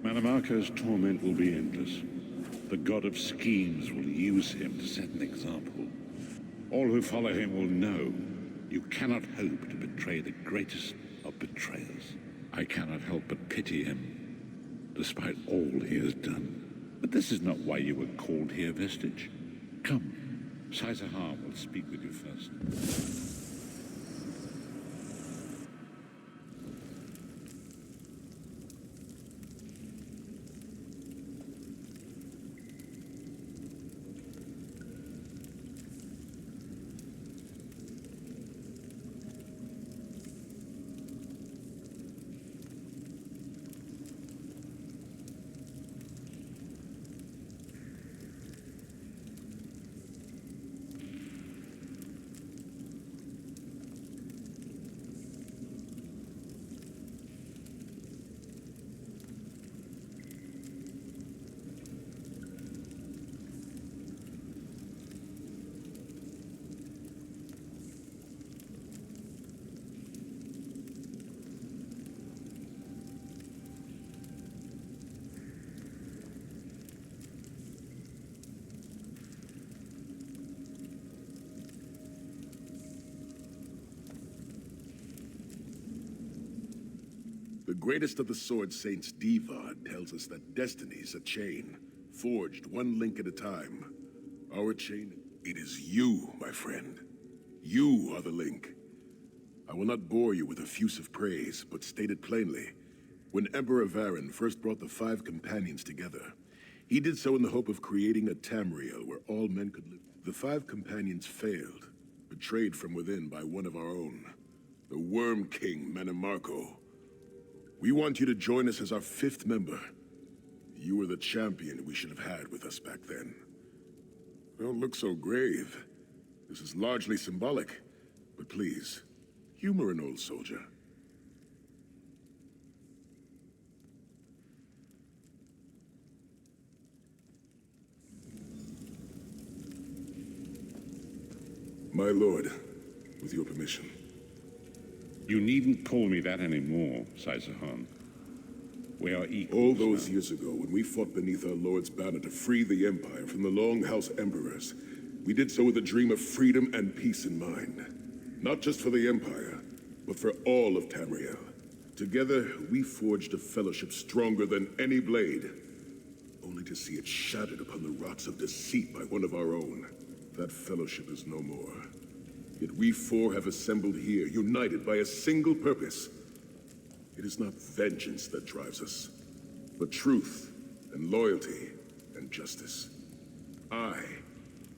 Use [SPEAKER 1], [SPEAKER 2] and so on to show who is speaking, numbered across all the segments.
[SPEAKER 1] Manamarco's torment will be endless. The god of schemes will use him to set an example. All who follow him will know you cannot hope to betray the greatest of betrayers. I cannot help but pity him, despite all he has done. But this is not why you were called here, Vestige. Come, Saisahar will speak with you first.
[SPEAKER 2] The greatest of the Sword Saints, Divad, tells us that destiny's a chain, forged one link at a time. Our chain, it is you, my friend. You are the link. I will not bore you with effusive praise, but state it plainly. When Emperor Varen first brought the 5 companions together, he did so in the hope of creating a Tamriel where all men could live. The 5 companions failed, betrayed from within by one of our own, the Worm King Manamarco. We want you to join us as our 5th member. You were the champion we should have had with us back then. Don't look so grave. This is largely symbolic, but please, humor an old soldier. My lord, with your permission.
[SPEAKER 1] You needn't call me that anymore, Saisahar. We are equals.
[SPEAKER 2] All those years ago, when we fought beneath our lord's banner to free the Empire from the Longhouse Emperors, we did so with a dream of freedom and peace in mind. Not just for the Empire, but for all of Tamriel. Together, we forged a fellowship stronger than any blade, only to see it shattered upon the rocks of deceit by one of our own. That fellowship is no more. Yet we 4 have assembled here, united by a single purpose. It is not vengeance that drives us, but truth and loyalty and justice. I,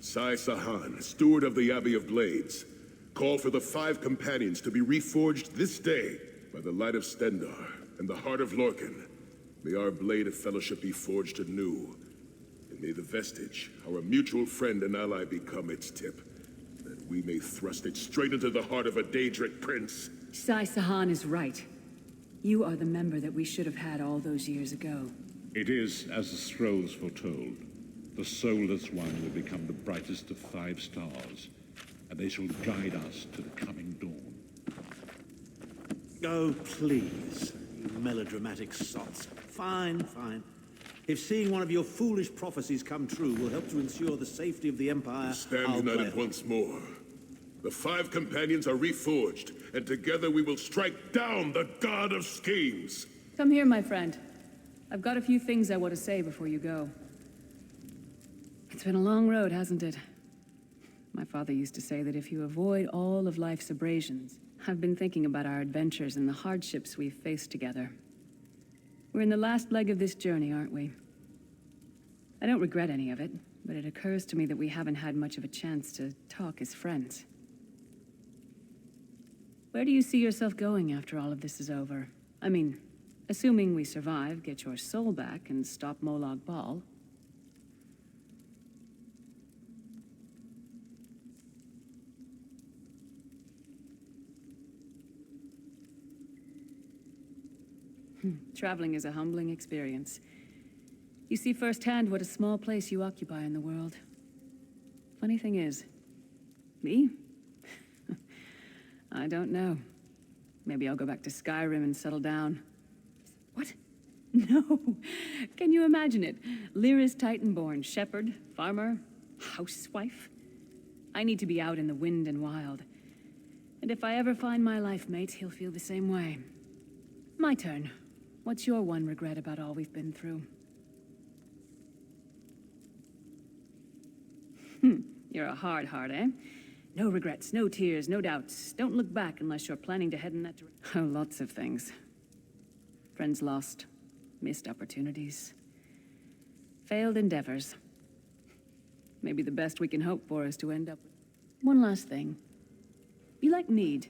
[SPEAKER 2] Saisahar, steward of the Abbey of Blades, call for the 5 companions to be reforged this day by the light of Stendarr and the heart of Lorkhan. May our blade of fellowship be forged anew, and may the Vestige, our mutual friend and ally, become its tip. We may thrust it straight into the heart of a Daedric prince.
[SPEAKER 3] Saisahar is right. You are the member that we should have had all those years ago.
[SPEAKER 1] It is as the scrolls foretold. The soulless one will become the brightest of 5 stars, and they shall guide us to the coming dawn.
[SPEAKER 4] Oh, please, you melodramatic sots. Fine, fine. If seeing one of your foolish prophecies come true will help to ensure the safety of the Empire,
[SPEAKER 2] Stand
[SPEAKER 4] I'll
[SPEAKER 2] united
[SPEAKER 4] play.
[SPEAKER 2] once more. The 5 companions are reforged, and together we will strike down the God of Schemes.
[SPEAKER 3] Come here, my friend. I've got a few things I want to say before you go. It's been a long road, hasn't it? My father used to say that if you avoid all of life's abrasions, I've been thinking about our adventures and the hardships we've faced together. We're in the last leg of this journey, aren't we? I don't regret any of it, but it occurs to me that we haven't had much of a chance to talk as friends. Where do you see yourself going after all of this is over? I mean, assuming we survive, get your soul back, and stop Molag Bal. Traveling is a humbling experience. You see firsthand what a small place you occupy in the world. Funny thing is, me? I don't know. Maybe I'll go back to Skyrim and settle down. What? No. Can you imagine it? Lyris Titanborn, shepherd, farmer, housewife. I need to be out in the wind and wild. And if I ever find my life mate, he'll feel the same way. My turn. What's your one regret about all we've been through? You're a hard heart, eh? No regrets, no tears, no doubts. Don't look back unless you're planning to head in that direction. Oh, lots of things. Friends lost. Missed opportunities. Failed endeavors. Maybe the best we can hope for is to end up with... One last thing. You like mead?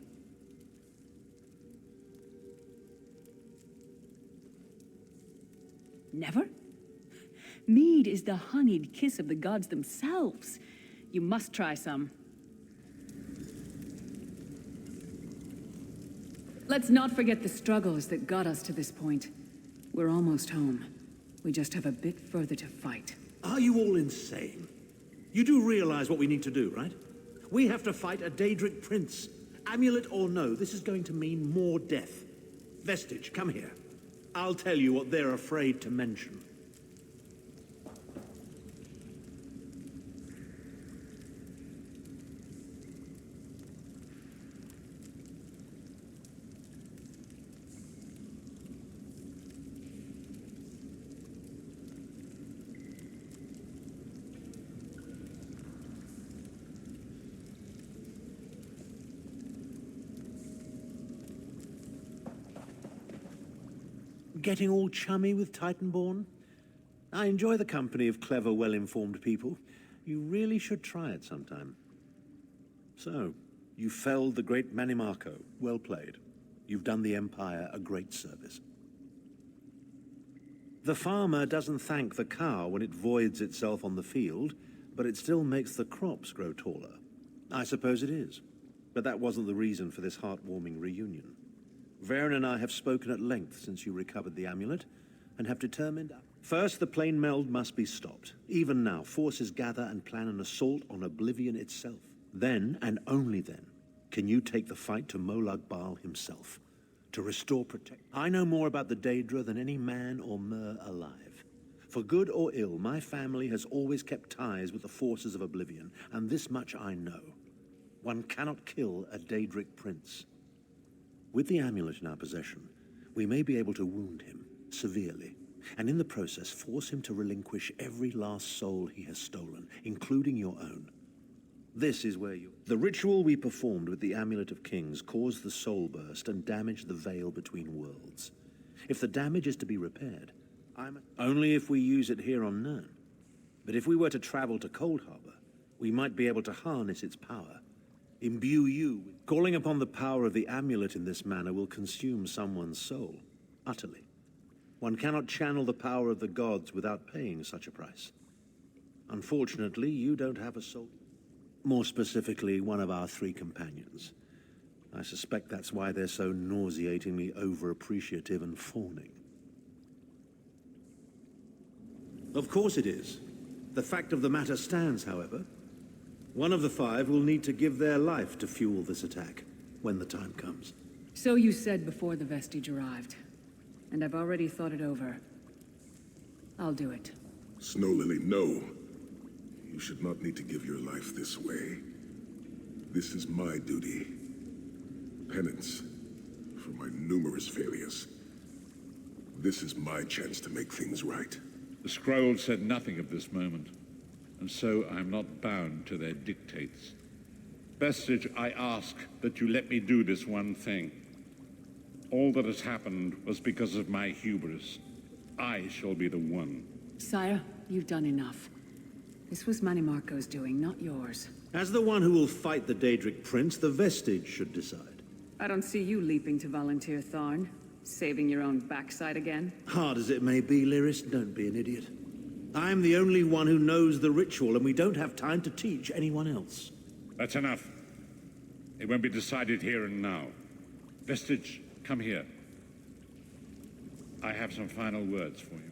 [SPEAKER 3] Never? Mead is the honeyed kiss of the gods themselves. You must try some. Let's not forget the struggles that got us to this point. We're almost home. We just have a bit further to fight.
[SPEAKER 4] Are you all insane? You do realize what we need to do, right? We have to fight a Daedric prince. Amulet or no, this is going to mean more death. Vestige, come here. I'll tell you what they're afraid to mention. Getting all chummy with Titanborn? I enjoy the company of clever, well-informed people. You really should try it sometime. So, you felled the great Manimarco. Well played. You've done the Empire a great service. The farmer doesn't thank the cow when it voids itself on the field, but it still makes the crops grow taller. I suppose it is. But that wasn't the reason for this heartwarming reunion. Varen and I have spoken at length since you recovered the amulet, and have determined... First, the plane meld must be stopped. Even now, forces gather and plan an assault on Oblivion itself. Then, and only then, can you take the fight to Molag Bal himself, to restore protection. I know more about the Daedra than any man or mer alive. For good or ill, my family has always kept ties with the forces of Oblivion, and this much I know. One cannot kill a Daedric prince. With the amulet in our possession, we may be able to wound him severely, and in the process force him to relinquish every last soul he has stolen, including your own. This is where you... The ritual we performed with the Amulet of Kings caused the soul burst and damaged the veil between worlds. If the damage is to be repaired, only if we use it here on Nirn. But if we were to travel to Cold Harbor, we might be able to harness its power. Imbue you. Calling upon the power of the amulet in this manner will consume someone's soul, utterly. One cannot channel the power of the gods without paying such a price. Unfortunately, you don't have a soul. More specifically, one of our 3 companions. I suspect that's why they're so nauseatingly over-appreciative and fawning. Of course it is. The fact of the matter stands, however. One of the 5 will need to give their life to fuel this attack, when the time comes.
[SPEAKER 3] So you said before the vestige arrived. And I've already thought it over. I'll do it.
[SPEAKER 2] Snow Lily, no. You should not need to give your life this way. This is my duty. Penance for my numerous failures. This is my chance to make things right.
[SPEAKER 1] The scroll said nothing of this moment, and so I am not bound to their dictates. Vestige, I ask that you let me do this one thing. All that has happened was because of my hubris. I shall be the one.
[SPEAKER 3] Sire, you've done enough. This was Manimarco's doing, not yours.
[SPEAKER 4] As the one who will fight the Daedric Prince, the Vestige should decide.
[SPEAKER 3] I don't see you leaping to volunteer, Tharn. Saving your own backside again.
[SPEAKER 4] Hard as it may be, Lyris, don't be an idiot. I'm the only one who knows the ritual, and we don't have time to teach anyone else.
[SPEAKER 1] That's enough. It won't be decided here and now. Vestige, come here. I have some final words for you.